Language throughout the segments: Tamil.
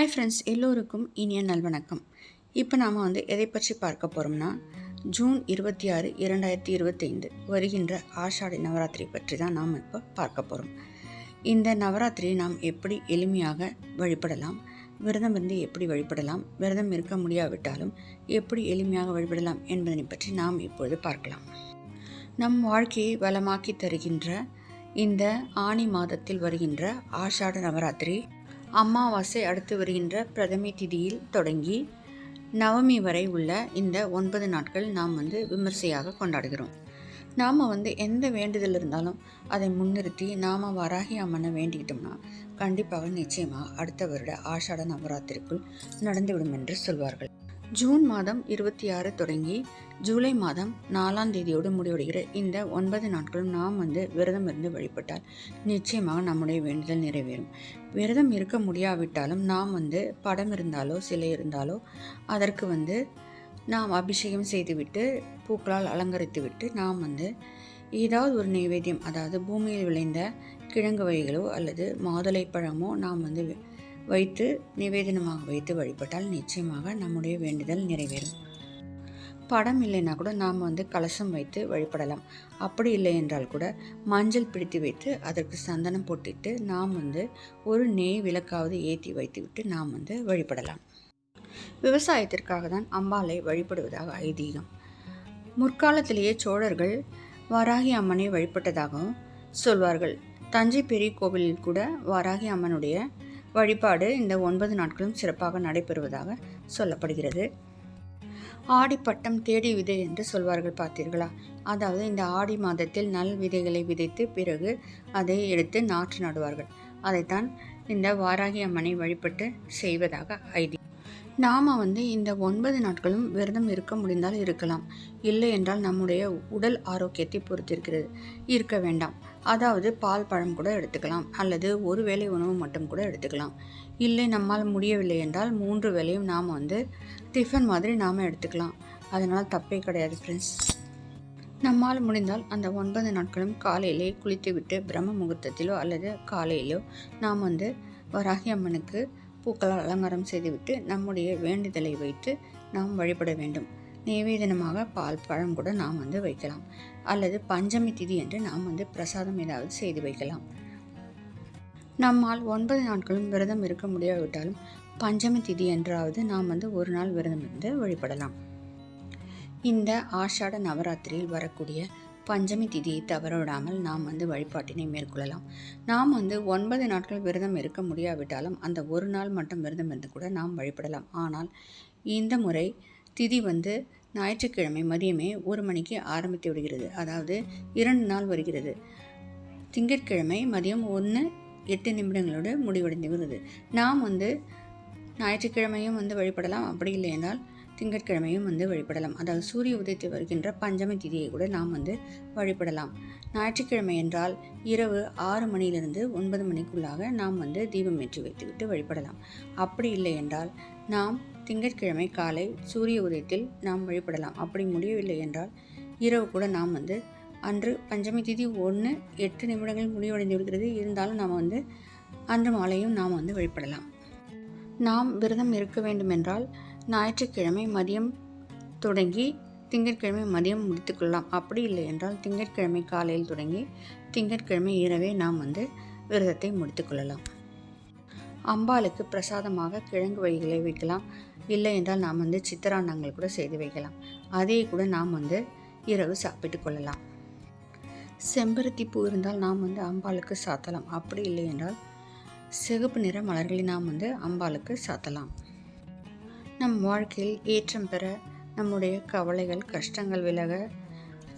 ஹாய் ஃப்ரெண்ட்ஸ், எல்லோருக்கும் இனிய நல்வணக்கம். இப்போ நாம் எதை பற்றி பார்க்க போகிறோம்னா, ஜூன் 26, 2025 வருகின்ற ஆஷாடி நவராத்திரி பற்றி தான் நாம் இப்போ பார்க்க போகிறோம். இந்த நவராத்திரியை நாம் எப்படி எளிமையாக வழிபடலாம், விரதம் இருந்து எப்படி வழிபடலாம், விரதம் இருக்க முடியாவிட்டாலும் எப்படி எளிமையாக வழிபடலாம் என்பதனை பற்றி நாம் இப்பொழுது பார்க்கலாம். நம் வாழ்க்கையை வளமாக்கி தருகின்ற இந்த ஆனி மாதத்தில் வருகின்ற ஆஷாட நவராத்திரி அமாவாசை அடுத்து வருகின்ற பிரதமை திதியில் தொடங்கி நவமி வரை உள்ள இந்த 9 நாட்கள் நாம் விமர்சையாக கொண்டாடுகிறோம். நாம் எந்த வேண்டுதல் இருந்தாலும் அதை முன்னிறுத்தி நாம் வராகி அம்மனை வேண்டிக்கிட்டோம்னா கண்டிப்பாக நிச்சயமாக அடுத்த வருட ஆஷாட நவராத்திரிக்குள் நடந்துவிடும் என்று சொல்வார்கள். ஜூன் மாதம் 26 தொடங்கி ஜூலை மாதம் 4ஆம் தேதியோடு முடிவடைகிற இந்த 9 நாட்களும் நாம் விரதம் இருந்து வழிபட்டால் நிச்சயமாக நம்முடைய வேண்டுதல் நிறைவேறும். விரதம் இருக்க முடியாவிட்டாலும் நாம் படம் இருந்தாலோ சிலை இருந்தாலோ அதற்கு நாம் அபிஷேகம் செய்துவிட்டு பூக்களால் அலங்கரித்து விட்டு நாம் ஏதாவது ஒரு நைவேத்தியம், அதாவது பூமியில் விளைந்த கிழங்கு வகைகளோ அல்லது மாதுளை பழமோ நாம் வைத்து நிவேதனமாக வைத்து வழிபட்டால் நிச்சயமாக நம்முடைய வேண்டுதல் நிறைவேறும். படம் இல்லைன்னா கூட நாம் கலசம் வைத்து வழிபடலாம். அப்படி இல்லை என்றால் கூட மஞ்சள் பிடித்து வைத்து அதற்கு சந்தனம் போட்டுட்டு நாம் ஒரு நெய் விளக்காவது ஏற்றி வைத்துவிட்டு நாம் வழிபடலாம். விவசாயத்திற்காக தான் அம்பாளை வழிபடுவதாக ஐதீகம். முற்காலத்திலேயே சோழர்கள் வாராகி அம்மனை வழிபட்டதாகவும் சொல்வார்கள். தஞ்சை பெரிய கோவிலில் கூட வாராகி அம்மனுடைய வழிபாடு இந்த 9 நாட்களும் சிறப்பாக நடைபெறுவதாக சொல்லப்படுகிறது. ஆடிப்பட்டம் தேடி விதை என்று சொல்வார்கள், பார்த்தீர்களா? அதாவது இந்த ஆடி மாதத்தில் நல் விதைகளை விதைத்து பிறகு அதை எடுத்து நாற்று நடுவார்கள். அதைத்தான் இந்த வாராகி அம்மனை வழிபட்டு செய்வதாக ஐதீகம். நாம் இந்த 9 நாட்களும் விரதம் இருக்க முடிந்தால் இருக்கலாம், இல்லை என்றால் நம்முடைய உடல் ஆரோக்கியத்தை பொறுத்திருக்கிறது, இருக்க வேண்டாம். அதாவது பால் பழம் கூட எடுத்துக்கலாம், அல்லது ஒரு வேளை உணவு மட்டும் கூட எடுத்துக்கலாம். இல்லை நம்மால் முடியவில்லை என்றால் 3 வேளையும் நாம் டிஃபன் மாதிரி நாம் எடுத்துக்கலாம். அதனால் தப்பே கிடையாது ஃப்ரெண்ட்ஸ். நம்மால் முடிந்தால் அந்த 9 நாட்களும் காலையிலே குளித்துவிட்டு பிரம்ம முகூர்த்தத்திலோ அல்லது காலையிலோ நாம் வராகி அம்மனுக்கு பூக்களால் அலங்காரம் செய்துவிட்டு நம்முடைய வேண்டுதலை வைத்து நாம் வழிபட வேண்டும். நிவேதனமாக பால் பழம் கூட நாம் வைக்கலாம், அல்லது பஞ்சமி திதி என்று நாம் பிரசாதம் ஏதாவது செய்து வைக்கலாம். நம்மால் 9 நாட்களும் விரதம் இருக்க முடியாவிட்டாலும் பஞ்சமி திதி என்றாவது நாம் ஒரு நாள் விரதம் இருந்து வழிபடலாம். இந்த ஆஷாட நவராத்திரியில் வரக்கூடிய பஞ்சமி திதியை தவறவிடாமல் நாம் வழிபாட்டினை மேற்கொள்ளலாம். நாம் 9 நாட்கள் விரதம் இருக்க முடியாவிட்டாலும் அந்த ஒரு நாள் மட்டும் விரதம் இருந்து கூட நாம் வழிபடலாம். ஆனால் இந்த முறை திதி ஞாயிற்றுக்கிழமை மதியமே 1 மணிக்கு ஆரம்பித்து விடுகிறது. அதாவது 2 நாள் வருகிறது. திங்கட்கிழமை மதியம் 1:08 முடிவடைந்து விடுகிறது. நாம் ஞாயிற்றுக்கிழமையும் வழிபடலாம், அப்படி இல்லை என்றால் திங்கட்கிழமையும் வழிபடலாம். அதாவது சூரிய உதயத்தை வருகின்ற பஞ்சமி திதியை கூட நாம் வழிபடலாம். ஞாயிற்றுக்கிழமை என்றால் இரவு 6 மணியிலிருந்து 9 மணிக்குள்ளாக நாம் தீபம் ஏற்றி வைத்துவிட்டு வழிபடலாம். அப்படி இல்லை என்றால் நாம் திங்கட்கிழமை காலை சூரிய உதயத்தில் நாம் வழிபடலாம். அப்படி முடியவில்லை என்றால் இரவு கூட நாம் அன்று பஞ்சமி திதி 1:08 முடிவடைந்து விடுகிறது. இருந்தாலும் நாம் அன்று மாலையும் நாம் வழிபடலாம். நாம் விரதம் இருக்க வேண்டுமென்றால் ஞாயிற்றுக்கிழமை மதியம் தொடங்கி திங்கட்கிழமை மதியம் முடித்துக்கொள்ளலாம். அப்படி இல்லை என்றால் திங்கட்கிழமை காலையில் தொடங்கி திங்கட்கிழமை இரவே நாம் விரதத்தை முடித்துக்கொள்ளலாம். அம்பாளுக்கு பிரசாதமாக கிழங்கு வகைகளை வைக்கலாம். இல்லை என்றால் நாம் சித்திராண்டங்கள் கூட செய்து வைக்கலாம். அதே கூட நாம் இரவு சாப்பிட்டு கொள்ளலாம். செம்பருத்தி பூ இருந்தால் நாம் அம்பாளுக்கு சாத்தலாம். அப்படி இல்லை என்றால் சிகப்பு நிற மலர்களை நாம் அம்பாளுக்கு சாத்தலாம். நம் வாழ்க்கையில் ஏற்றம் பெற, நம்முடைய கவலைகள் கஷ்டங்கள் விலக,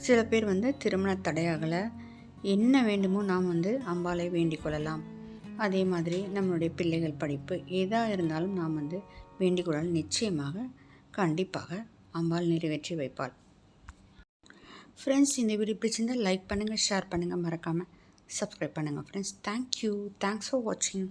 சில பேர் திருமண தடையாகலை, என்ன வேண்டுமோ நாம் அம்பாளை வேண்டிக் கொள்ளலாம். அதே மாதிரி நம்மளுடைய பிள்ளைகள் படிப்பு ஏதாக இருந்தாலும் நாம் வேண்டிக் கொள்ளலாம். நிச்சயமாக கண்டிப்பாக அம்பாள் நிறைவேற்றி வைப்பாள். ஃப்ரெண்ட்ஸ், இந்த வீடியோ பிடிச்சிருந்தால் லைக் பண்ணுங்கள், ஷேர் பண்ணுங்கள், மறக்காமல் சப்ஸ்கிரைப் பண்ணுங்கள் ஃப்ரெண்ட்ஸ். தேங்க்யூ. தேங்க்ஸ் ஃபார் வாட்சிங்.